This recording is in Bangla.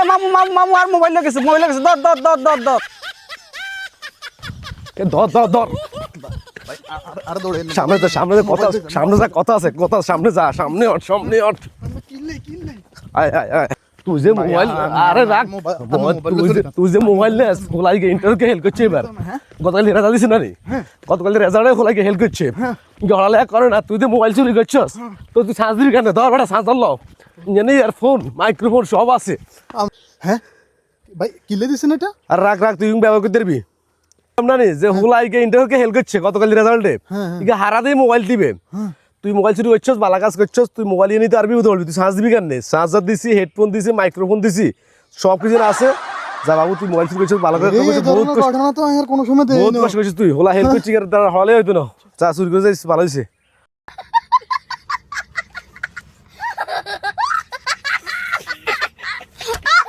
মামু মামু মামু আর মোবাইল লেগেছে ধর ধর ধর ধর ধর ধর ধর ধর সামনে তো সামনে কথা সামনে যা কথা আছে কথা সামনে যা সামনে অট আয় আয় আয় তুই যে মোবাইল আরে রাখ তুই যে মোবাইল নেস খোলাইকে ইন্টারভিউকে হেল্প করছে এবার গতকাল রেজাল্ট দিছে না রে গতকাল রেজাল্টে খোলাইকে হেল্প করছে গড়ালে করে না তুই যে মোবাইল চুরি করছস তো তুই সাজ দিবি কেন ধর বেটা সাজ ধরল জানি ইয়ারফোন মাইক্রোফোন সব আছে হ্যাঁ ভাই কিলে দিছেন এটা আর রাখ রাখ তুই ব্যবহার করতে পারবি আমরা নি যে হুলাইকে ইন্টারভিউকে হেল্প করছে গতকাল রেজাল্টে ইকে হারা দিয়ে মোবাইল দিবেন তুই মোবাইল চুরি করছস বালা কাজ করছস তুই মোবাইল নিয়ে নিতে পারবি বলবি তুই সাজ দিবি কেন চার্জার দিছি হেডফোন দিছি মাইক্রোফোন দিছি সব কিছু আছে যা বাবু তুই মোবাইল চুরি করছস বালা করে ঘটনা তো আর কোনো সময় দেই বহুত কষ্ট করছিস তুই হোলা হেল্প করছিস তার হলে হয়তো না চা চুরি করে যাইছিস ভালো হয়েছে